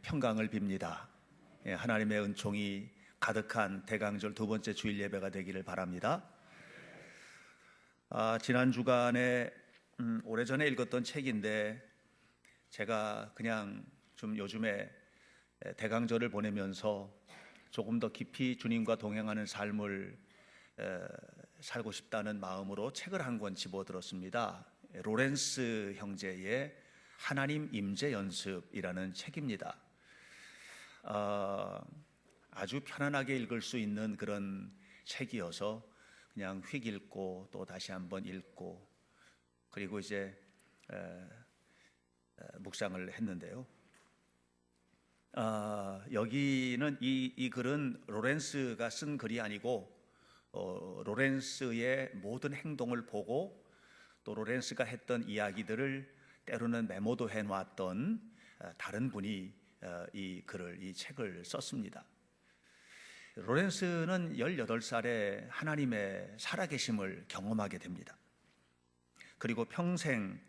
평강을 빕니다. 하나님의 은총이 가득한 대강절 두 번째 주일 예배가 되기를 바랍니다. 지난 주간에 오래전에 읽었던 책인데 제가 그냥 좀 요즘에 대강절을 보내면서 조금 더 깊이 주님과 동행하는 삶을 살고 싶다는 마음으로 책을 한 권 집어들었습니다. 로렌스 형제의 하나님 임재 연습이라는 책입니다. 아주 편안하게 읽을 수 있는 그런 책이어서 그냥 휙 읽고 또 다시 한번 읽고 그리고 이제 묵상을 했는데요. 여기는 이 글은 로렌스가 쓴 글이 아니고 로렌스의 모든 행동을 보고 또 로렌스가 했던 이야기들을 때로는 메모도 해놨던 다른 분이 이 책을 썼습니다. 로렌스는 18살에 하나님의 살아계심을 경험하게 됩니다. 그리고 평생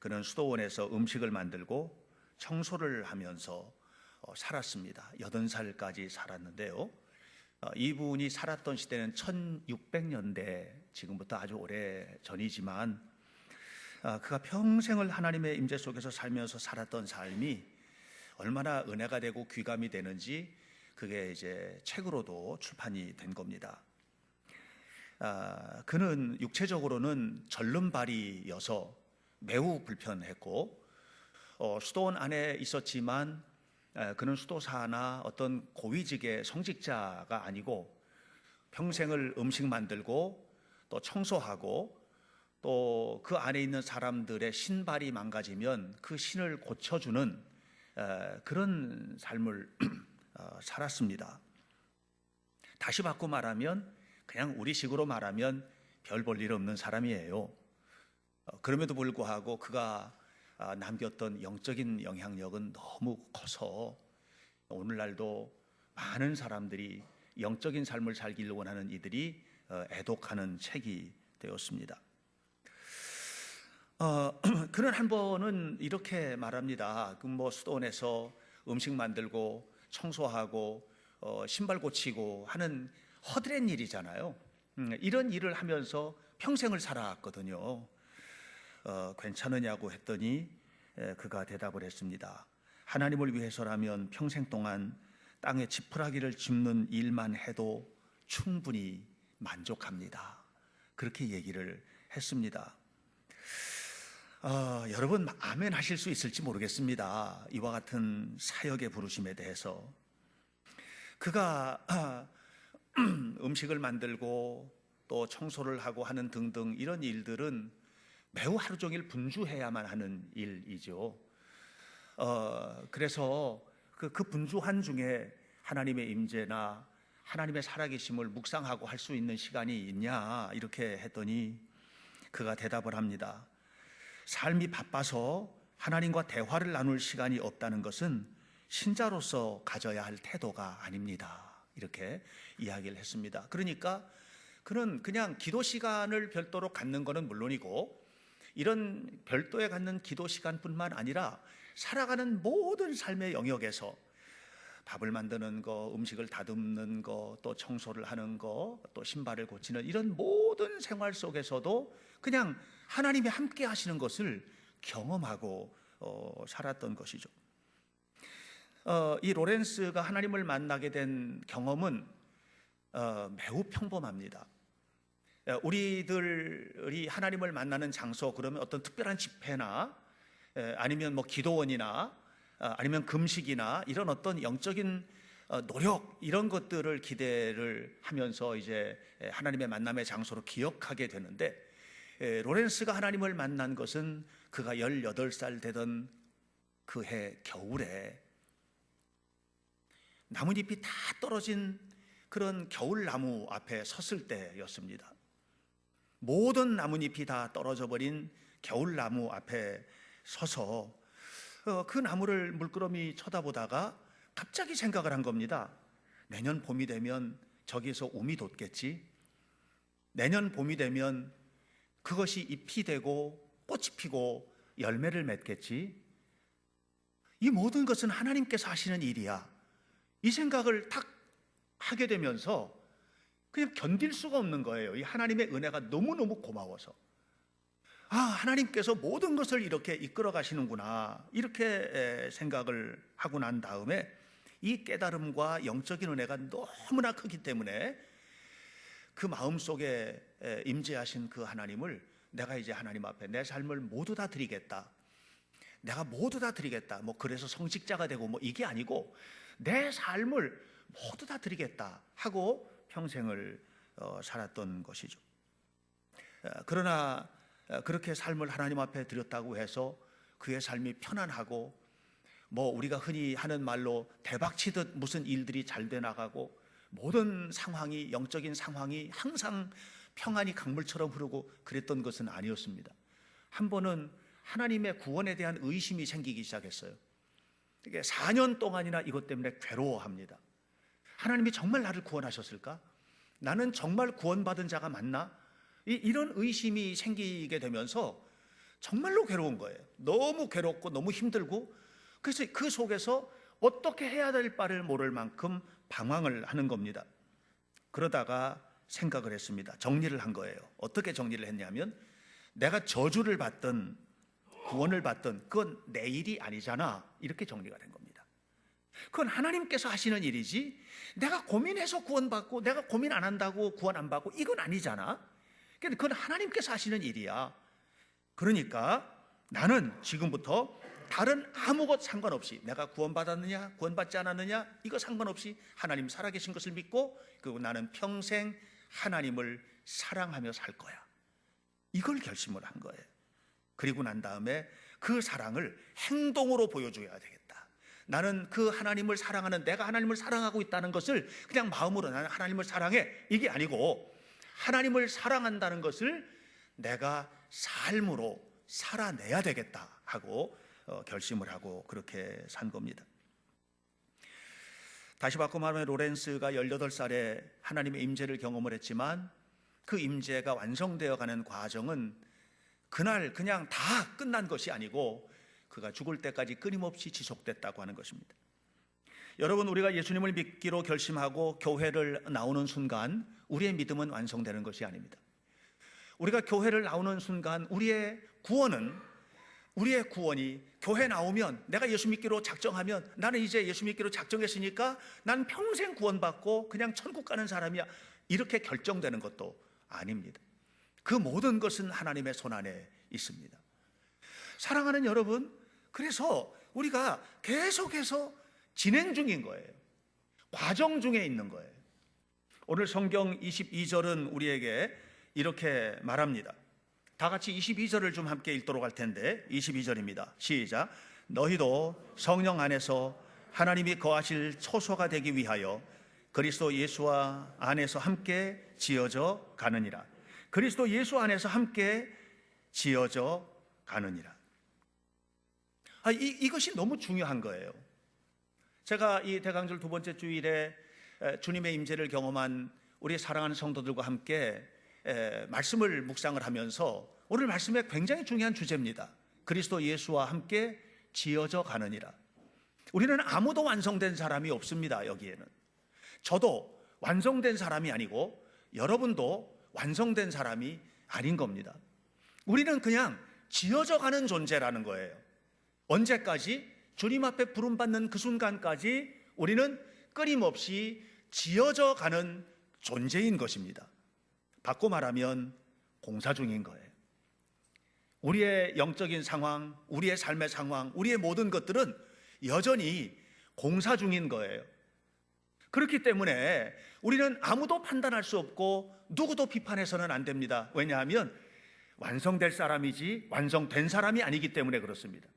그는 수도원에서 음식을 만들고 청소를 하면서 살았습니다. 80살까지 살았는데요. 이분이 살았던 시대는 1600년대, 지금부터 아주 오래 전이지만 그가 평생을 하나님의 임재 속에서 살면서 살았던 삶이 얼마나 은혜가 되고 귀감이 되는지 그게 이제 책으로도 출판이 된 겁니다. 그는 육체적으로는 절름발이여서 매우 불편했고 수도원 안에 있었지만 그는 수도사나 어떤 고위직의 성직자가 아니고 평생을 음식 만들고 또 청소하고 또 그 안에 있는 사람들의 신발이 망가지면 그 신을 고쳐주는 그런 삶을 살았습니다. 다시 바꿔 말하면 그냥 우리식으로 말하면 별 볼 일 없는 사람이에요. 그럼에도 불구하고 그가 남겼던 영적인 영향력은 너무 커서 오늘날도 많은 사람들이 영적인 삶을 살기를 원하는 이들이 애독하는 책이 되었습니다. 그는 한 번은 이렇게 말합니다. 수도원에서 음식 만들고 청소하고 신발 고치고 하는 허드렛 일이잖아요. 이런 일을 하면서 평생을 살아왔거든요. 괜찮으냐고 했더니 그가 대답을 했습니다. 하나님을 위해서라면 평생 동안 땅에 지푸라기를 짚는 일만 해도 충분히 만족합니다. 그렇게 얘기를 했습니다. 여러분 아멘 하실 수 있을지 모르겠습니다. 이와 같은 사역의 부르심에 대해서. 그가 음식을 만들고 또 청소를 하고 하는 등등 이런 일들은 매우 하루 종일 분주해야만 하는 일이죠. 그래서 그 분주한 중에 하나님의 임재나 하나님의 살아계심을 묵상하고 할 수 있는 시간이 있냐 이렇게 했더니 그가 대답을 합니다. 삶이 바빠서 하나님과 대화를 나눌 시간이 없다는 것은 신자로서 가져야 할 태도가 아닙니다. 이렇게 이야기를 했습니다. 그러니까 그는 그냥 기도 시간을 별도로 갖는 것은 물론이고 이런 별도에 갖는 기도 시간뿐만 아니라 살아가는 모든 삶의 영역에서 밥을 만드는 거, 음식을 다듬는 거, 또 청소를 하는 거, 또 신발을 고치는 이런 모든 생활 속에서도 그냥 하나님이 함께 하시는 것을 경험하고 살았던 것이죠. 이 로렌스가 하나님을 만나게 된 경험은 매우 평범합니다. 우리들이 하나님을 만나는 장소 그러면 어떤 특별한 집회나 아니면 기도원이나 아니면 금식이나 이런 어떤 영적인 노력 이런 것들을 기대를 하면서 이제 하나님의 만남의 장소로 기억하게 되는데 로렌스가 하나님을 만난 것은 그가 18살 되던 그 해 겨울에 나뭇잎이 다 떨어진 그런 겨울나무 앞에 섰을 때였습니다. 모든 나뭇잎이 다 떨어져 버린 겨울나무 앞에 서서 그 나무를 물끄러미 쳐다보다가 갑자기 생각을 한 겁니다. 내년 봄이 되면 저기서 움이 돋겠지. 내년 봄이 되면 그것이 잎이 되고 꽃이 피고 열매를 맺겠지. 이 모든 것은 하나님께서 하시는 일이야. 이 생각을 딱 하게 되면서 그냥 견딜 수가 없는 거예요. 이 하나님의 은혜가 너무너무 고마워서. 아, 하나님께서 모든 것을 이렇게 이끌어 가시는구나, 이렇게 생각을 하고 난 다음에 이 깨달음과 영적인 은혜가 너무나 크기 때문에 그 마음속에 임재하신 그 하나님을 내가 이제 하나님 앞에 내 삶을 모두 다 드리겠다, 내가 모두 다 드리겠다, 뭐 그래서 성직자가 되고 뭐 이게 아니고 내 삶을 모두 다 드리겠다 하고 평생을 살았던 것이죠. 그러나 그렇게 삶을 하나님 앞에 드렸다고 해서 그의 삶이 편안하고 뭐 우리가 흔히 하는 말로 대박치듯 무슨 일들이 잘 돼 나가고 모든 상황이, 영적인 상황이 항상 평안이 강물처럼 흐르고 그랬던 것은 아니었습니다. 한 번은 하나님의 구원에 대한 의심이 생기기 시작했어요. 이게 4년 동안이나 이것 때문에 괴로워합니다. 하나님이 정말 나를 구원하셨을까? 나는 정말 구원받은 자가 맞나? 이런 의심이 생기게 되면서 정말로 괴로운 거예요. 너무 괴롭고 너무 힘들고, 그래서 그 속에서 어떻게 해야 될 바를 모를 만큼 방황을 하는 겁니다. 그러다가 생각을 했습니다. 정리를 한 거예요. 어떻게 정리를 했냐면, 내가 저주를 받든 구원을 받든 그건 내 일이 아니잖아, 이렇게 정리가 된 겁니다. 그건 하나님께서 하시는 일이지 내가 고민해서 구원받고 내가 고민 안 한다고 구원 안 받고 이건 아니잖아. 그건 하나님께서 하시는 일이야. 그러니까 나는 지금부터 다른 아무것 상관없이, 내가 구원받았느냐 구원받지 않았느냐 이거 상관없이 하나님 살아계신 것을 믿고, 그리고 나는 평생 하나님을 사랑하며 살 거야, 이걸 결심을 한 거예요. 그리고 난 다음에 그 사랑을 행동으로 보여줘야 되겠다. 나는 그 하나님을 사랑하는, 내가 하나님을 사랑하고 있다는 것을 그냥 마음으로 나는 하나님을 사랑해, 이게 아니고 하나님을 사랑한다는 것을 내가 삶으로 살아내야 되겠다 하고 결심을 하고 그렇게 산 겁니다. 다시 바꿔 말하면 로렌스가 18살에 하나님의 임재를 경험을 했지만 그 임재가 완성되어 가는 과정은 그날 그냥 다 끝난 것이 아니고 그가 죽을 때까지 끊임없이 지속됐다고 하는 것입니다. 여러분, 우리가 예수님을 믿기로 결심하고 교회를 나오는 순간 우리의 믿음은 완성되는 것이 아닙니다. 우리가 교회를 나오는 순간 우리의 구원이 교회 나오면, 내가 예수 믿기로 작정하면 나는 이제 예수 믿기로 작정했으니까 난 평생 구원받고 그냥 천국 가는 사람이야, 이렇게 결정되는 것도 아닙니다. 그 모든 것은 하나님의 손안에 있습니다. 사랑하는 여러분, 그래서 우리가 계속해서 진행 중인 거예요. 과정 중에 있는 거예요. 오늘 성경 22절은 우리에게 이렇게 말합니다. 다 같이 22절을 좀 함께 읽도록 할 텐데, 22절입니다. 시작. 너희도 성령 안에서 하나님이 거하실 초소가 되기 위하여 그리스도 예수와 안에서 함께 지어져 가느니라. 그리스도 예수 안에서 함께 지어져 가느니라. 이것이 너무 중요한 거예요. 제가 이 대강절 두 번째 주일에 주님의 임재를 경험한 우리 사랑하는 성도들과 함께 말씀을 묵상을 하면서 오늘 말씀에 굉장히 중요한 주제입니다. 그리스도 예수와 함께 지어져 가느니라. 우리는 아무도 완성된 사람이 없습니다. 여기에는 저도 완성된 사람이 아니고 여러분도 완성된 사람이 아닌 겁니다. 우리는 그냥 지어져 가는 존재라는 거예요. 언제까지? 주님 앞에 부름받는 그 순간까지 우리는 끊임없이 지어져 가는 존재인 것입니다. 바꿔 말하면 공사 중인 거예요. 우리의 영적인 상황, 우리의 삶의 상황, 우리의 모든 것들은 여전히 공사 중인 거예요. 그렇기 때문에 우리는 아무도 판단할 수 없고 누구도 비판해서는 안 됩니다. 왜냐하면 완성될 사람이지 완성된 사람이 아니기 때문에 그렇습니다.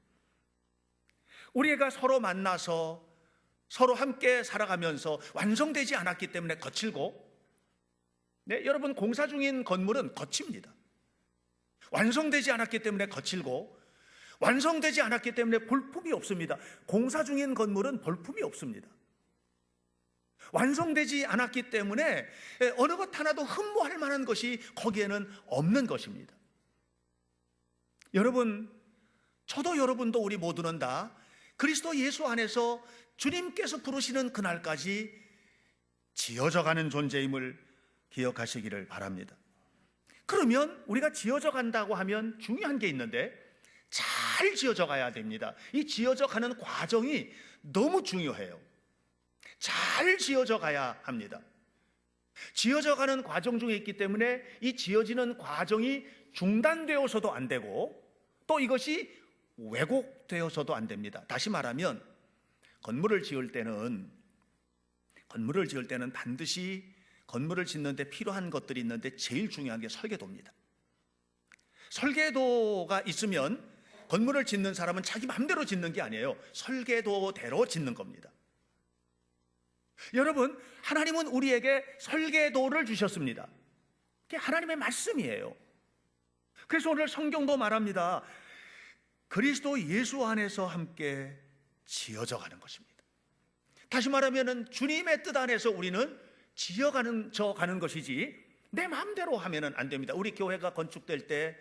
우리가 서로 만나서 서로 함께 살아가면서 완성되지 않았기 때문에 거칠고, 네, 여러분, 공사 중인 건물은 거칩니다. 완성되지 않았기 때문에 거칠고, 완성되지 않았기 때문에 볼품이 없습니다. 공사 중인 건물은 볼품이 없습니다. 완성되지 않았기 때문에 어느 것 하나도 흠모할 만한 것이 거기에는 없는 것입니다. 여러분, 저도 여러분도 우리 모두는 다 그리스도 예수 안에서 주님께서 부르시는 그날까지 지어져가는 존재임을 기억하시기를 바랍니다. 그러면 우리가 지어져 간다고 하면 중요한 게 있는데 잘 지어져 가야 됩니다. 이 지어져 가는 과정이 너무 중요해요. 잘 지어져 가야 합니다. 지어져 가는 과정 중에 있기 때문에 이 지어지는 과정이 중단되어서도 안 되고 또 이것이 왜곡되어서도 안 됩니다. 다시 말하면 건물을 지을 때는 반드시 건물을 짓는데 필요한 것들이 있는데 제일 중요한 게 설계도입니다. 설계도가 있으면 건물을 짓는 사람은 자기 마음대로 짓는 게 아니에요. 설계도대로 짓는 겁니다. 여러분, 하나님은 우리에게 설계도를 주셨습니다. 그게 하나님의 말씀이에요. 그래서 오늘 성경도 말합니다. 그리스도 예수 안에서 함께 지어져 가는 것입니다. 다시 말하면 주님의 뜻 안에서 우리는 지어가는 것이지 내 마음대로 하면 안 됩니다. 우리 교회가 건축될 때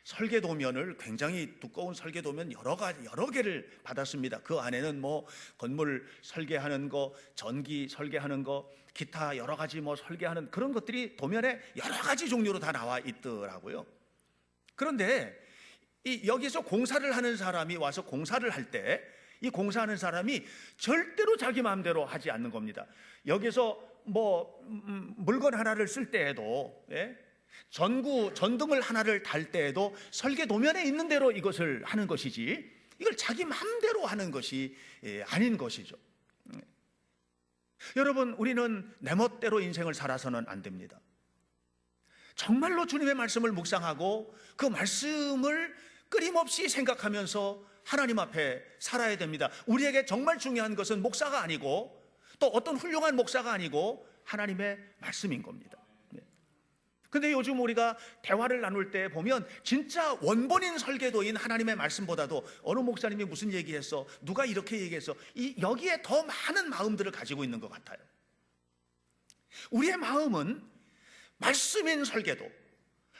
설계도면을 굉장히 두꺼운 설계도면 여러 개를 받았습니다. 그 안에는 뭐 건물 설계하는 거, 전기 설계하는 거, 기타 여러 가지 뭐 설계하는 그런 것들이 도면에 여러 가지 종류로 다 나와 있더라고요. 그런데 여기서 공사를 하는 사람이 와서 공사를 할 때 이 공사하는 사람이 절대로 자기 마음대로 하지 않는 겁니다. 여기서 뭐 물건 하나를 쓸 때에도 전등을 하나를 달 때에도 설계 도면에 있는 대로 이것을 하는 것이지 이걸 자기 마음대로 하는 것이 아닌 것이죠. 여러분, 우리는 내 멋대로 인생을 살아서는 안 됩니다. 정말로 주님의 말씀을 묵상하고 그 말씀을 끊임없이 생각하면서 하나님 앞에 살아야 됩니다. 우리에게 정말 중요한 것은 목사가 아니고 또 어떤 훌륭한 목사가 아니고 하나님의 말씀인 겁니다. 근데 요즘 우리가 대화를 나눌 때 보면 진짜 원본인 설계도인 하나님의 말씀보다도 어느 목사님이 무슨 얘기했어, 누가 이렇게 얘기했어, 여기에 더 많은 마음들을 가지고 있는 것 같아요. 우리의 마음은 말씀인 설계도,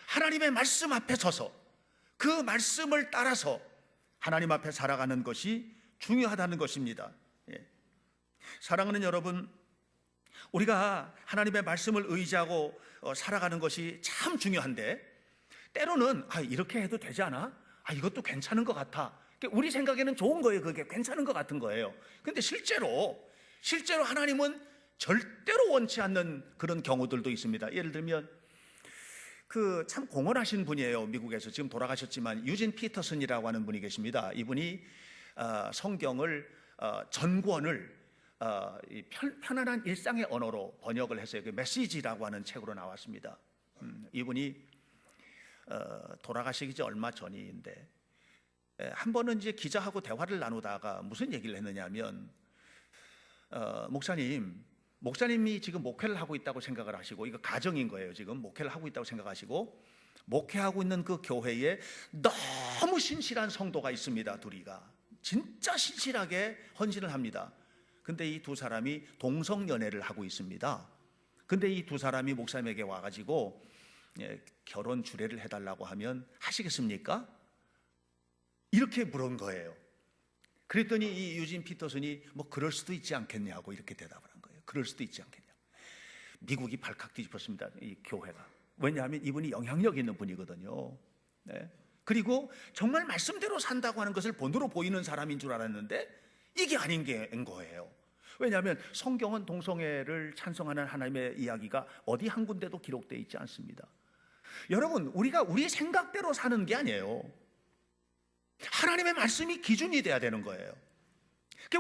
하나님의 말씀 앞에 서서 그 말씀을 따라서 하나님 앞에 살아가는 것이 중요하다는 것입니다. 사랑하는 여러분, 우리가 하나님의 말씀을 의지하고 살아가는 것이 참 중요한데 때로는 이렇게 해도 되지 않아? 이것도 괜찮은 것 같아. 우리 생각에는 좋은 거예요. 그게 괜찮은 것 같은 거예요. 근데 실제로 하나님은 절대로 원치 않는 그런 경우들도 있습니다. 예를 들면 그 참 공헌하신 분이에요. 미국에서 지금 돌아가셨지만 유진 피터슨이라고 하는 분이 계십니다. 이분이 성경을 전권을 편안한 일상의 언어로 번역을 했어요. 그 메시지라고 하는 책으로 나왔습니다. 이분이 돌아가시기 얼마 전인데 한 번은 이제 기자하고 대화를 나누다가 무슨 얘기를 했느냐면 목사님이 지금 목회를 하고 있다고 생각을 하시고, 이거 가정인 거예요. 지금 목회를 하고 있다고 생각하시고 목회하고 있는 그 교회에 너무 신실한 성도가 있습니다. 둘이가 진짜 신실하게 헌신을 합니다. 근데 이 두 사람이 동성연애를 하고 있습니다. 근데 이 두 사람이 목사님에게 와가지고 결혼 주례를 해달라고 하면 하시겠습니까? 이렇게 물은 거예요. 그랬더니 이 유진 피터슨이 뭐 그럴 수도 있지 않겠냐고 이렇게 대답을 한 거예요. 그럴 수도 있지 않겠냐. 미국이 발칵 뒤집었습니다. 이 교회가. 왜냐하면 이분이 영향력 있는 분이거든요. 그리고 정말 말씀대로 산다고 하는 것을 본으로 보이는 사람인 줄 알았는데 이게 아닌 게인 거예요. 왜냐하면 성경은 동성애를 찬성하는 하나님의 이야기가 어디 한 군데도 기록되어 있지 않습니다. 여러분, 우리가 우리 생각대로 사는 게 아니에요. 하나님의 말씀이 기준이 돼야 되는 거예요.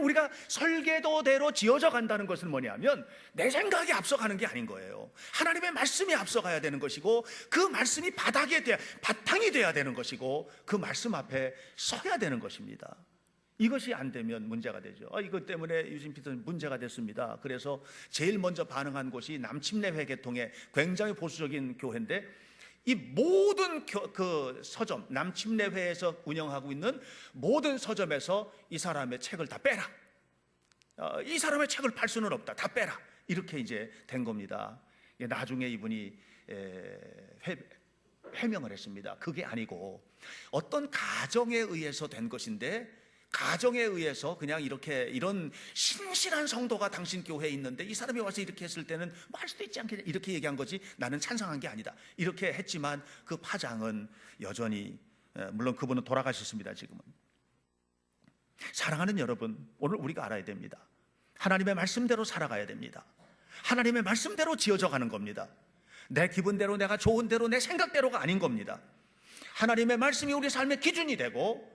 우리가 설계도대로 지어져 간다는 것은 뭐냐면 내 생각이 앞서가는 게 아닌 거예요. 하나님의 말씀이 앞서가야 되는 것이고 그 말씀이 바탕이 돼야 되는 것이고 그 말씀 앞에 서야 되는 것입니다. 이것이 안 되면 문제가 되죠. 이것 때문에 유진 피터는 문제가 됐습니다. 그래서 제일 먼저 반응한 곳이 남침례회 계통의 굉장히 보수적인 교회인데 이 모든 그 서점, 남침례회에서 운영하고 있는 모든 서점에서 이 사람의 책을 다 빼라. 이 사람의 책을 팔 수는 없다. 다 빼라. 이렇게 이제 된 겁니다. 나중에 이분이 해명을 했습니다. 그게 아니고 어떤 가정에 의해서 된 것인데 가정에 의해서 그냥 이런 신실한 성도가 당신 교회에 있는데 이 사람이 와서 이렇게 했을 때는 뭐 할 수도 있지 않겠냐, 이렇게 얘기한 거지 나는 찬성한 게 아니다, 이렇게 했지만 그 파장은 여전히, 물론 그분은 돌아가셨습니다. 지금은. 사랑하는 여러분, 오늘 우리가 알아야 됩니다. 하나님의 말씀대로 살아가야 됩니다. 하나님의 말씀대로 지어져 가는 겁니다. 내 기분대로, 내가 좋은 대로, 내 생각대로가 아닌 겁니다. 하나님의 말씀이 우리 삶의 기준이 되고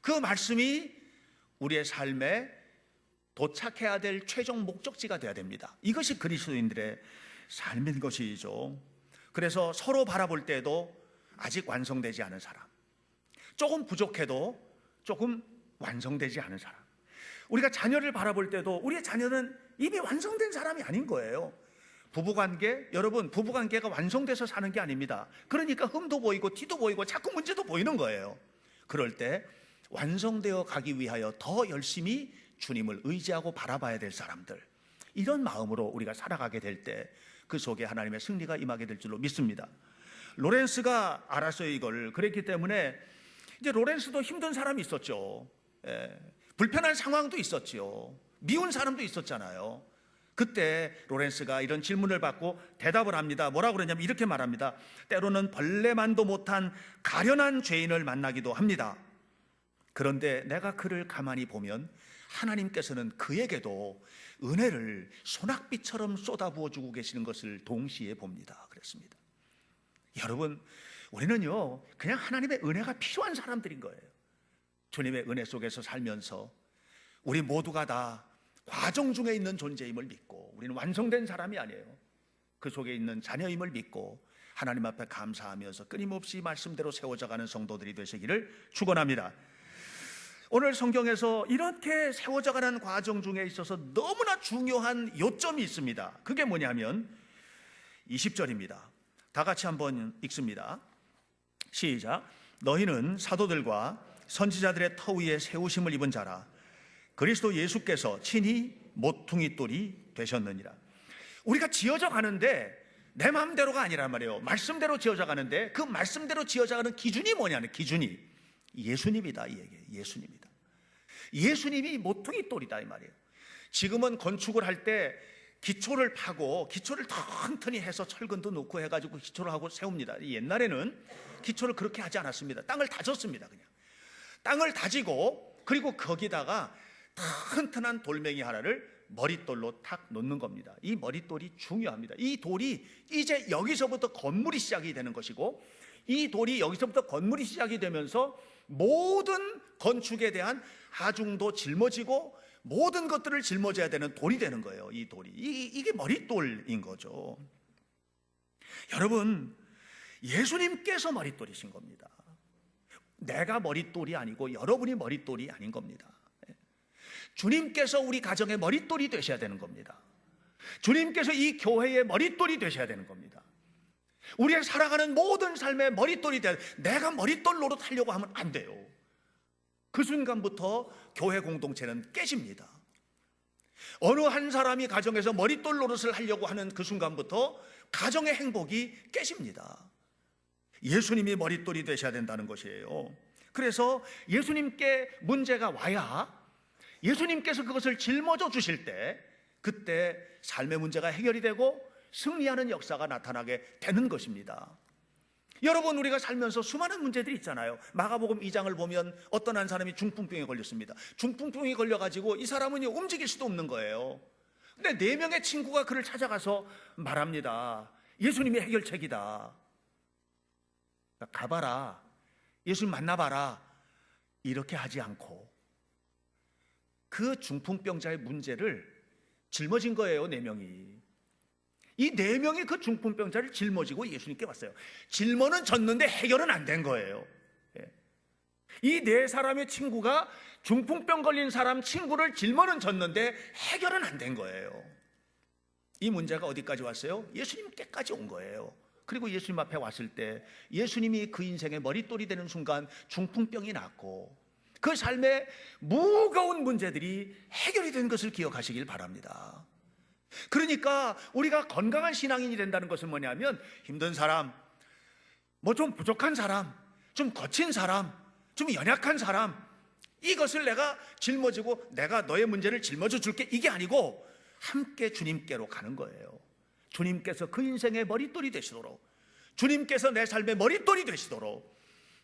그 말씀이 우리의 삶에 도착해야 될 최종 목적지가 되어야 됩니다. 이것이 그리스도인들의 삶인 것이죠. 그래서 서로 바라볼 때도 아직 완성되지 않은 사람, 조금 부족해도 조금 완성되지 않은 사람, 우리가 자녀를 바라볼 때도 우리의 자녀는 이미 완성된 사람이 아닌 거예요. 부부관계, 여러분, 부부관계가 완성돼서 사는 게 아닙니다. 그러니까 흠도 보이고 티도 보이고 자꾸 문제도 보이는 거예요. 그럴 때 완성되어 가기 위하여 더 열심히 주님을 의지하고 바라봐야 될 사람들, 이런 마음으로 우리가 살아가게 될 때 그 속에 하나님의 승리가 임하게 될 줄로 믿습니다. 로렌스가 알았어요, 이걸. 그랬기 때문에 이제 로렌스도 힘든 사람이 있었죠. 불편한 상황도 있었죠. 미운 사람도 있었잖아요. 그때 로렌스가 이런 질문을 받고 대답을 합니다. 뭐라고 그러냐면 이렇게 말합니다. 때로는 벌레만도 못한 가련한 죄인을 만나기도 합니다. 그런데 내가 그를 가만히 보면 하나님께서는 그에게도 은혜를 소낙비처럼 쏟아부어주고 계시는 것을 동시에 봅니다. 그랬습니다. 여러분, 우리는요 그냥 하나님의 은혜가 필요한 사람들인 거예요. 주님의 은혜 속에서 살면서 우리 모두가 다 과정 중에 있는 존재임을 믿고, 우리는 완성된 사람이 아니에요. 그 속에 있는 자녀임을 믿고 하나님 앞에 감사하면서 끊임없이 말씀대로 세워져가는 성도들이 되시기를 축원합니다. 오늘 성경에서 이렇게 세워져가는 과정 중에 있어서 너무나 중요한 요점이 있습니다. 그게 뭐냐면 20절입니다. 다 같이 한번 읽습니다. 시작. 너희는 사도들과 선지자들의 터 위에 세우심을 입은 자라. 그리스도 예수께서 친히 모퉁이 돌이 되셨느니라. 우리가 지어져 가는데 내 마음대로가 아니란 말이에요. 말씀대로 지어져 가는데 그 말씀대로 지어져 가는 기준이 뭐냐는, 기준이 예수님이다, 이 얘기예요. 예수님이다. 예수님이 모퉁이 돌이다, 이 말이에요. 지금은 건축을 할 때 기초를 파고 기초를 튼튼히 해서 철근도 놓고 해가지고 기초를 하고 세웁니다. 옛날에는 기초를 그렇게 하지 않았습니다. 땅을 다졌습니다. 그냥 땅을 다지고 그리고 거기다가 튼튼한 돌멩이 하나를 머릿돌로 탁 놓는 겁니다. 이 머릿돌이 중요합니다. 이 돌이 이제 여기서부터 건물이 시작이 되는 것이고, 이 돌이 여기서부터 건물이 시작이 되면서 모든 건축에 대한 하중도 짊어지고 모든 것들을 짊어져야 되는 돌이 되는 거예요. 이 돌이, 이게 머릿돌인 거죠. 여러분, 예수님께서 머릿돌이신 겁니다. 내가 머릿돌이 아니고 여러분이 머릿돌이 아닌 겁니다. 주님께서 우리 가정의 머릿돌이 되셔야 되는 겁니다. 주님께서 이 교회의 머릿돌이 되셔야 되는 겁니다. 우리의 살아가는 모든 삶의 머릿돌이 돼야, 내가 머릿돌 노릇하려고 하면 안 돼요. 그 순간부터 교회 공동체는 깨집니다. 어느 한 사람이 가정에서 머릿돌 노릇을 하려고 하는 그 순간부터 가정의 행복이 깨집니다. 예수님이 머릿돌이 되셔야 된다는 것이에요. 그래서 예수님께 문제가 와야 예수님께서 그것을 짊어져 주실 때, 그때 삶의 문제가 해결이 되고 승리하는 역사가 나타나게 되는 것입니다. 여러분, 우리가 살면서 수많은 문제들이 있잖아요. 마가복음 2장을 보면 어떤 한 사람이 중풍병에 걸렸습니다. 중풍병이 걸려가지고 이 사람은 움직일 수도 없는 거예요. 근데 4명의 친구가 그를 찾아가서 말합니다. 예수님이 해결책이다. 가봐라, 예수님 만나봐라, 이렇게 하지 않고 그 중풍병자의 문제를 짊어진 거예요. 4명이. 이 4명이 그 중풍병자를 짊어지고 예수님께 왔어요. 짊어는 졌는데 해결은 안 된 거예요. 이 4사람의 친구가 중풍병 걸린 사람 친구를 짊어는 졌는데 해결은 안 된 거예요. 이 문제가 어디까지 왔어요? 예수님께까지 온 거예요. 그리고 예수님 앞에 왔을 때 예수님이 그 인생의 머릿돌이 되는 순간 중풍병이 났고 그 삶의 무거운 문제들이 해결이 된 것을 기억하시길 바랍니다. 그러니까 우리가 건강한 신앙인이 된다는 것은 뭐냐면, 힘든 사람, 뭐 좀 부족한 사람, 좀 거친 사람, 좀 연약한 사람, 이것을 내가 짊어지고 내가 너의 문제를 짊어져 줄게, 이게 아니고 함께 주님께로 가는 거예요. 주님께서 그 인생의 머릿돌이 되시도록, 주님께서 내 삶의 머릿돌이 되시도록.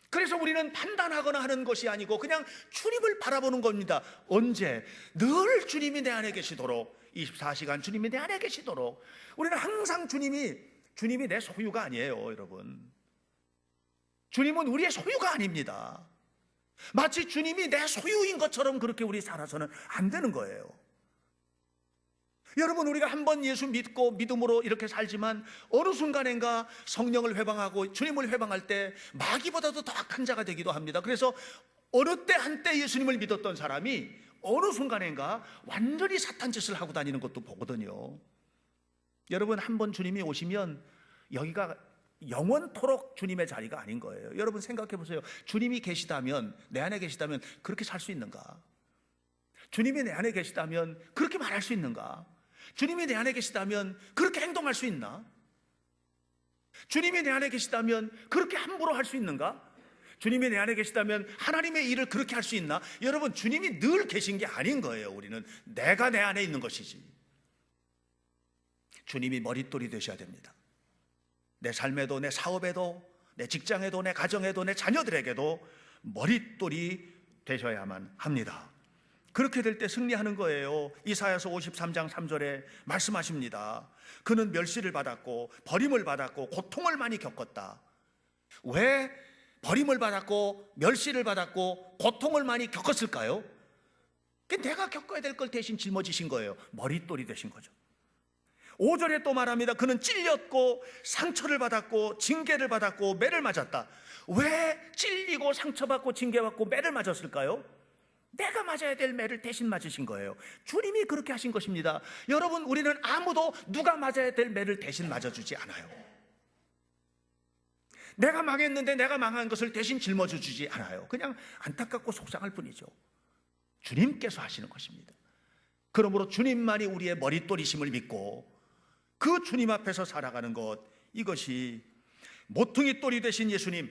그래서 우리는 판단하거나 하는 것이 아니고 그냥 주님을 바라보는 겁니다. 언제? 늘 주님이 내 안에 계시도록, 24시간 주님이 내 안에 계시도록. 우리는 항상 주님이 내 소유가 아니에요, 여러분. 주님은 우리의 소유가 아닙니다. 마치 주님이 내 소유인 것처럼 그렇게 우리 살아서는 안 되는 거예요. 여러분, 우리가 한번 예수 믿고 믿음으로 이렇게 살지만 어느 순간인가 성령을 회방하고 주님을 회방할 때 마귀보다도 더 악한 자가 되기도 합니다. 그래서 어느 때 한때 예수님을 믿었던 사람이 어느 순간인가 완전히 사탄 짓을 하고 다니는 것도 보거든요. 여러분, 한번 주님이 오시면 여기가 영원토록 주님의 자리가 아닌 거예요. 여러분 생각해 보세요. 주님이 계시다면, 내 안에 계시다면 그렇게 살 수 있는가? 주님이 내 안에 계시다면 그렇게 말할 수 있는가? 주님이 내 안에 계시다면 그렇게 행동할 수 있나? 주님이 내 안에 계시다면 그렇게 함부로 할 수 있는가? 주님이 내 안에 계시다면 하나님의 일을 그렇게 할 수 있나? 여러분, 주님이 늘 계신 게 아닌 거예요. 우리는 내가 내 안에 있는 것이지. 주님이 머릿돌이 되셔야 됩니다. 내 삶에도, 내 사업에도, 내 직장에도, 내 가정에도, 내 자녀들에게도 머릿돌이 되셔야만 합니다. 그렇게 될 때 승리하는 거예요. 이사야서 53장 3절에 말씀하십니다. 그는 멸시를 받았고 버림을 받았고 고통을 많이 겪었다. 왜 버림을 받았고 멸시를 받았고 고통을 많이 겪었을까요? 내가 겪어야 될 걸 대신 짊어지신 거예요. 머릿돌이 되신 거죠. 5절에 또 말합니다. 그는 찔렸고 상처를 받았고 징계를 받았고 매를 맞았다. 왜 찔리고 상처받고 징계받고 매를 맞았을까요? 내가 맞아야 될 매를 대신 맞으신 거예요. 주님이 그렇게 하신 것입니다. 여러분, 우리는 아무도 누가 맞아야 될 매를 대신 맞아주지 않아요. 내가 망했는데 내가 망한 것을 대신 짊어져 주지 않아요. 그냥 안타깝고 속상할 뿐이죠. 주님께서 하시는 것입니다. 그러므로 주님만이 우리의 머릿돌이심을 믿고 그 주님 앞에서 살아가는 것, 이것이 모퉁이 돌이 되신 예수님,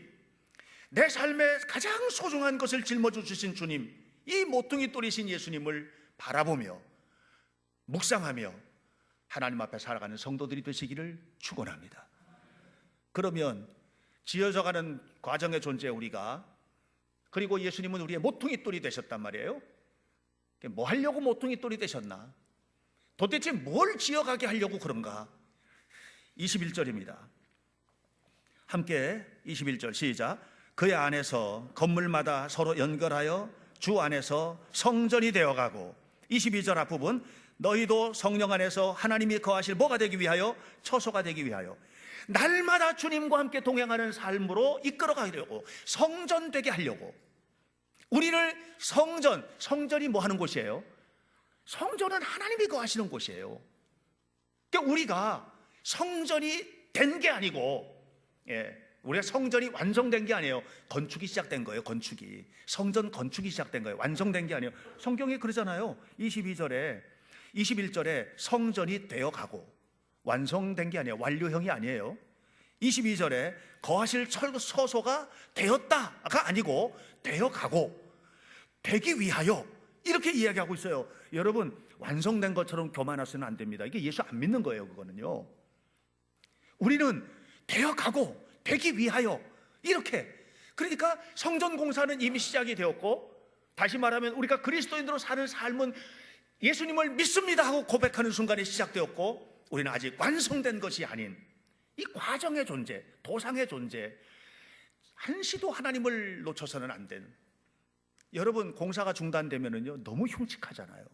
내 삶에 가장 소중한 것을 짊어져 주신 주님, 이 모퉁이 돌이신 예수님을 바라보며 묵상하며 하나님 앞에 살아가는 성도들이 되시기를 축원합니다. 그러면 지어져가는 과정의 존재 우리가, 그리고 예수님은 우리의 모퉁이 돌이 되셨단 말이에요. 뭐 하려고 모퉁이 돌이 되셨나? 도대체 뭘 지어가게 하려고 그런가? 21절입니다. 함께 21절 시작. 그의 안에서 건물마다 서로 연결하여 주 안에서 성전이 되어가고, 22절 앞부분, 너희도 성령 안에서 하나님이 거하실 뭐가 되기 위하여? 처소가 되기 위하여. 날마다 주님과 함께 동행하는 삶으로 이끌어가려고, 성전 되게 하려고. 우리를 성전이 뭐 하는 곳이에요? 성전은 하나님이 거하시는 곳이에요. 그러니까 우리가 성전이 된 게 아니고, 우리가 성전이 완성된 게 아니에요. 건축이 시작된 거예요. 건축이. 성전 건축이 시작된 거예요. 완성된 게 아니에요. 성경이 그러잖아요. 21절에 성전이 되어가고, 완성된 게 아니에요. 완료형이 아니에요. 22절에 거하실 처소가 되었다가 아니고 되어가고 되기 위하여, 이렇게 이야기하고 있어요. 여러분, 완성된 것처럼 교만하시면 안 됩니다. 이게 예수 안 믿는 거예요. 그거는요. 우리는 되어가고 되기 위하여, 이렇게. 그러니까 성전 공사는 이미 시작이 되었고, 다시 말하면 우리가 그리스도인으로 사는 삶은 예수님을 믿습니다 하고 고백하는 순간에 시작되었고, 우리는 아직 완성된 것이 아닌 이 과정의 존재, 도상의 존재, 한시도 하나님을 놓쳐서는 안 되는. 여러분, 공사가 중단되면은요 너무 흉측하잖아요.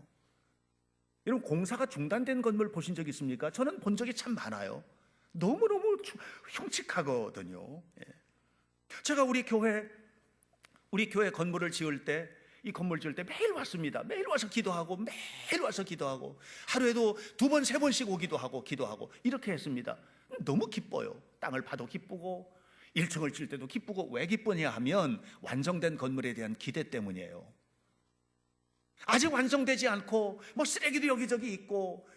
여러분, 공사가 중단된 건물 보신 적 있습니까? 저는 본 적이 참 많아요. 너무너무 흉측하거든요. 제가 우리 교회 건물을 지을 때, 이 건물 지을 때 매일 왔습니다. 매일 와서 기도하고, 매일 와서 기도하고, 하루에도 2번, 3번씩 오기도 하고 기도하고, 이렇게 했습니다. 너무 기뻐요. 땅을 파도 기쁘고 1층을 칠 때도 기쁘고. 왜 기쁘냐 하면 완성된 건물에 대한 기대 때문이에요. 아직 완성되지 않고 뭐 쓰레기도 여기저기 있고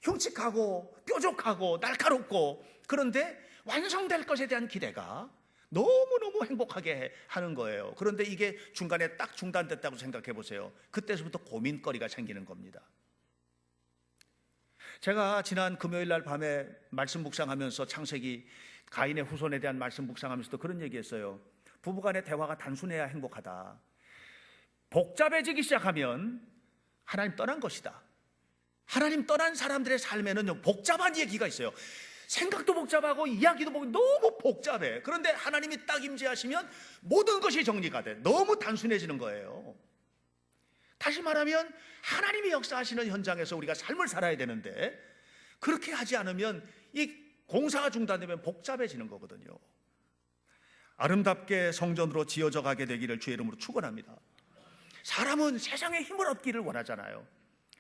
흉측하고 뾰족하고 날카롭고, 그런데 완성될 것에 대한 기대가 너무너무 행복하게 하는 거예요. 그런데 이게 중간에 딱 중단됐다고 생각해 보세요. 그때서부터 고민거리가 생기는 겁니다. 제가 지난 금요일 날 밤에 말씀 묵상하면서 창세기 가인의 후손에 대한 말씀 묵상하면서도 그런 얘기했어요. 부부간의 대화가 단순해야 행복하다. 복잡해지기 시작하면 하나님 떠난 것이다. 하나님 떠난 사람들의 삶에는 복잡한 얘기가 있어요. 생각도 복잡하고 이야기도 너무 복잡해. 그런데 하나님이 딱 임재하시면 모든 것이 정리가 돼. 너무 단순해지는 거예요. 다시 말하면 하나님이 역사하시는 현장에서 우리가 삶을 살아야 되는데 그렇게 하지 않으면 이 공사가 중단되면 복잡해지는 거거든요. 아름답게 성전으로 지어져 가게 되기를 주의 이름으로 축원합니다. 사람은 세상에 힘을 얻기를 원하잖아요.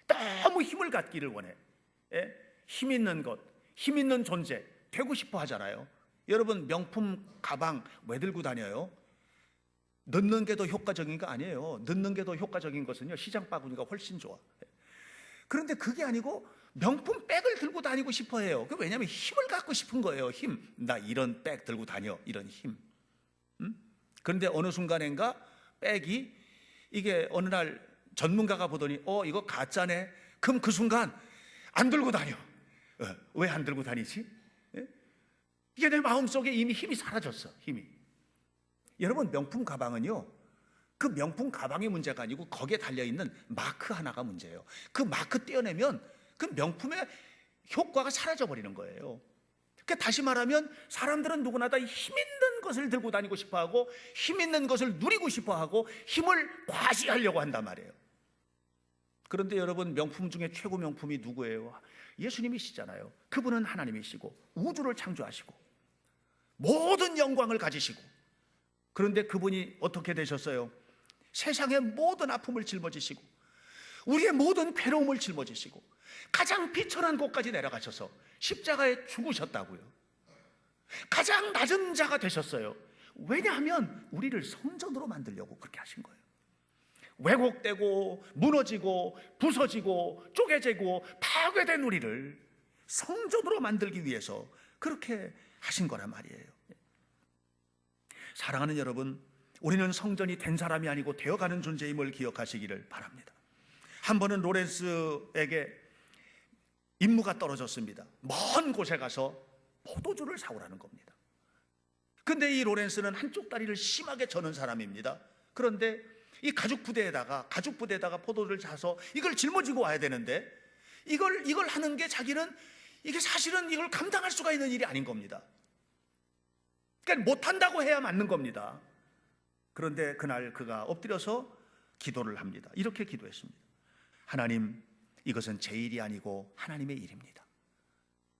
너무 힘을 갖기를 원해. 힘 있는 것, 힘 있는 존재 되고 싶어 하잖아요. 여러분 명품 가방 왜 들고 다녀요? 넣는 게 더 효과적인 거 아니에요. 넣는 게 더 효과적인 것은요, 시장 바구니가 훨씬 좋아. 그런데 그게 아니고 명품 백을 들고 다니고 싶어 해요. 왜냐하면 힘을 갖고 싶은 거예요. 힘. 나 이런 백 들고 다녀. 이런 힘. 그런데 어느 순간인가 백이 이게 어느 날 전문가가 보더니 이거 가짜네. 그럼 그 순간 안 들고 다녀. 왜 안 들고 다니지? 이게 내 마음속에 이미 힘이 사라졌어. 힘이. 여러분 명품 가방은요, 그 명품 가방이 문제가 아니고 거기에 달려있는 마크 하나가 문제예요. 그 마크 떼어내면 그 명품의 효과가 사라져버리는 거예요. 그러니까 다시 말하면 사람들은 누구나 다 힘 있는 것을 들고 다니고 싶어하고 힘 있는 것을 누리고 싶어하고 힘을 과시하려고 한단 말이에요. 그런데 여러분 명품 중에 최고 명품이 누구예요? 예수님이시잖아요. 그분은 하나님이시고 우주를 창조하시고 모든 영광을 가지시고, 그런데 그분이 어떻게 되셨어요? 세상의 모든 아픔을 짊어지시고 우리의 모든 괴로움을 짊어지시고 가장 비천한 곳까지 내려가셔서 십자가에 죽으셨다고요. 가장 낮은 자가 되셨어요. 왜냐하면 우리를 성전으로 만들려고 그렇게 하신 거예요. 왜곡되고 무너지고 부서지고 쪼개지고 파괴된 우리를 성전으로 만들기 위해서 그렇게 하신 거란 말이에요. 사랑하는 여러분, 우리는 성전이 된 사람이 아니고 되어가는 존재임을 기억하시기를 바랍니다. 한 번은 로렌스에게 임무가 떨어졌습니다. 먼 곳에 가서 포도주를 사오라는 겁니다. 근데 이 로렌스는 한쪽 다리를 심하게 저는 사람입니다. 그런데 이 가죽 부대에다가 포도주를 사서 이걸 짊어지고 와야 되는데 이걸 하는 게 자기는 이게 사실은 이걸 감당할 수가 있는 일이 아닌 겁니다. 그러니까 못한다고 해야 맞는 겁니다. 그런데 그날 그가 엎드려서 기도를 합니다. 이렇게 기도했습니다. 하나님, 이것은 제 일이 아니고 하나님의 일입니다.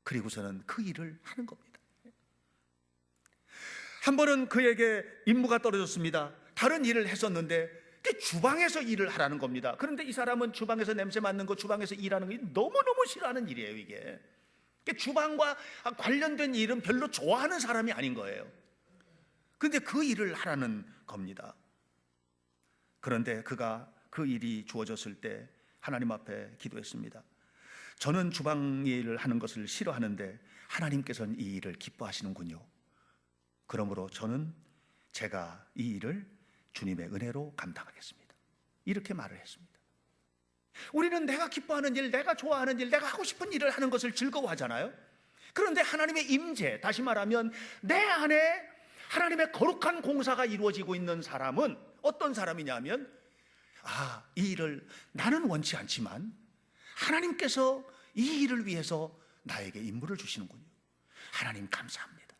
그리고서는 그 일을 하는 겁니다. 한 번은 그에게 임무가 떨어졌습니다. 다른 일을 했었는데 주방에서 일을 하라는 겁니다. 그런데 이 사람은 주방에서 냄새 맡는 거, 주방에서 일하는 거 너무너무 싫어하는 일이에요. 이게 주방과 관련된 일은 별로 좋아하는 사람이 아닌 거예요. 그런데 그 일을 하라는 겁니다. 그런데 그가 그 일이 주어졌을 때 하나님 앞에 기도했습니다. 저는 주방 일을 하는 것을 싫어하는데 하나님께서는 이 일을 기뻐하시는군요. 그러므로 제가 이 일을 주님의 은혜로 감당하겠습니다. 이렇게 말을 했습니다. 우리는 내가 기뻐하는 일, 내가 좋아하는 일, 내가 하고 싶은 일을 하는 것을 즐거워하잖아요. 그런데 하나님의 임재, 다시 말하면 내 안에 하나님의 거룩한 공사가 이루어지고 있는 사람은 어떤 사람이냐면, 이 일을 나는 원치 않지만 하나님께서 이 일을 위해서 나에게 임무를 주시는군요. 하나님 감사합니다.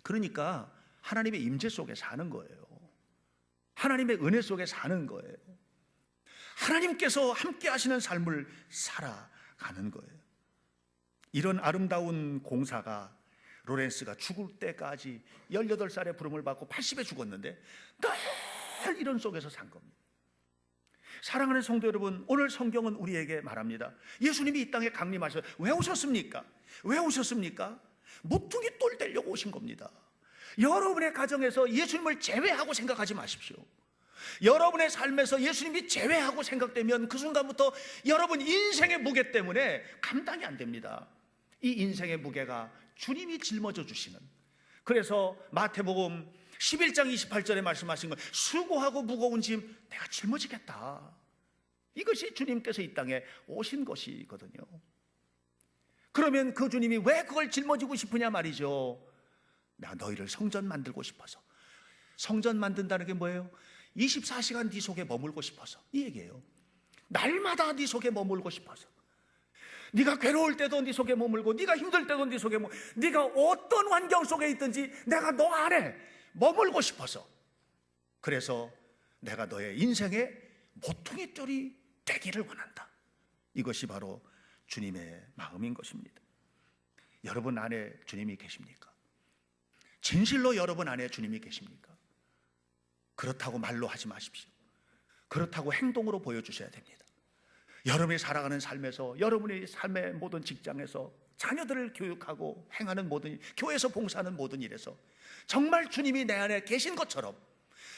그러니까 하나님의 임재 속에 사는 거예요. 하나님의 은혜 속에 사는 거예요. 하나님께서 함께 하시는 삶을 살아가는 거예요. 이런 아름다운 공사가 로렌스가 죽을 때까지 18살에 부름을 받고 80에 죽었는데 늘 이런 속에서 산 겁니다. 사랑하는 성도 여러분, 오늘 성경은 우리에게 말합니다. 예수님이 이 땅에 강림하셔서 왜 오셨습니까? 왜 오셨습니까? 모퉁이 돌 떼려고 오신 겁니다. 여러분의 가정에서 예수님을 제외하고 생각하지 마십시오. 여러분의 삶에서 예수님이 제외하고 생각되면 그 순간부터 여러분 인생의 무게 때문에 감당이 안 됩니다. 이 인생의 무게가 주님이 짊어져 주시는 그래서 마태복음 11장 28절에 말씀하신 건 수고하고 무거운 짐 내가 짊어지겠다. 이것이 주님께서 이 땅에 오신 것이거든요. 그러면 그 주님이 왜 그걸 짊어지고 싶으냐 말이죠. 내가 너희를 성전 만들고 싶어서. 성전 만든다는 게 뭐예요? 24시간 네 속에 머물고 싶어서, 이 얘기예요. 날마다 네 속에 머물고 싶어서. 네가 괴로울 때도 네 속에 머물고, 네가 힘들 때도 네 속에 네가 어떤 환경 속에 있든지 내가 너 안에 머물고 싶어서. 그래서 내가 너의 인생의 모퉁이 돌이 되기를 원한다. 이것이 바로 주님의 마음인 것입니다. 여러분 안에 주님이 계십니까? 진실로 여러분 안에 주님이 계십니까? 그렇다고 말로 하지 마십시오. 그렇다고 행동으로 보여주셔야 됩니다. 여러분이 살아가는 삶에서, 여러분의 삶의 모든 직장에서, 자녀들을 교육하고 행하는 모든, 교회에서 봉사하는 모든 일에서 정말 주님이 내 안에 계신 것처럼,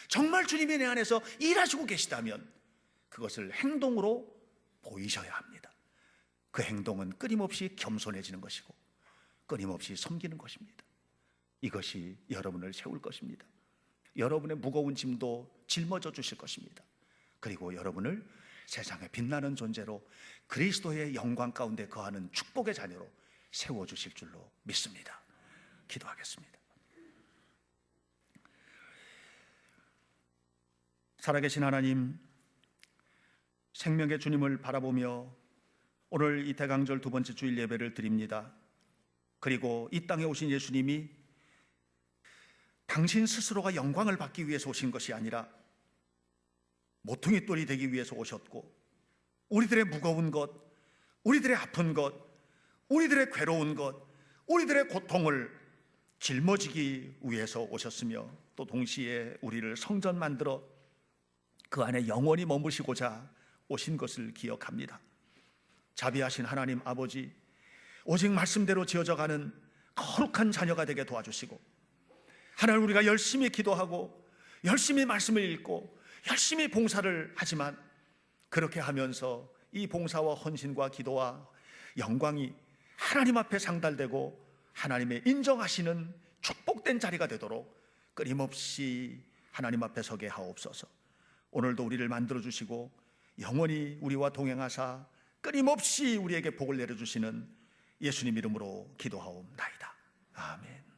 정말 주님이 내 안에서 일하시고 계시다면 그것을 행동으로 보이셔야 합니다. 그 행동은 끊임없이 겸손해지는 것이고 끊임없이 섬기는 것입니다. 이것이 여러분을 세울 것입니다. 여러분의 무거운 짐도 짊어져 주실 것입니다. 그리고 여러분을 세상에 빛나는 존재로 그리스도의 영광 가운데 거하는 축복의 자녀로 세워주실 줄로 믿습니다. 기도하겠습니다. 살아계신 하나님, 생명의 주님을 바라보며 오늘 이 대강절 두 번째 주일 예배를 드립니다. 그리고 이 땅에 오신 예수님이 당신 스스로가 영광을 받기 위해서 오신 것이 아니라 모퉁이 돌이 되기 위해서 오셨고, 우리들의 무거운 것, 우리들의 아픈 것, 우리들의 괴로운 것, 우리들의 고통을 짊어지기 위해서 오셨으며, 또 동시에 우리를 성전 만들어 그 안에 영원히 머무시고자 오신 것을 기억합니다. 자비하신 하나님 아버지, 오직 말씀대로 지어져가는 거룩한 자녀가 되게 도와주시고, 하나님, 우리가 열심히 기도하고 열심히 말씀을 읽고 열심히 봉사를 하지만 그렇게 하면서 이 봉사와 헌신과 기도와 영광이 하나님 앞에 상달되고 하나님의 인정하시는 축복된 자리가 되도록 끊임없이 하나님 앞에 서게 하옵소서. 오늘도 우리를 만들어주시고 영원히 우리와 동행하사 끊임없이 우리에게 복을 내려주시는 예수님 이름으로 기도하옵나이다. 아멘.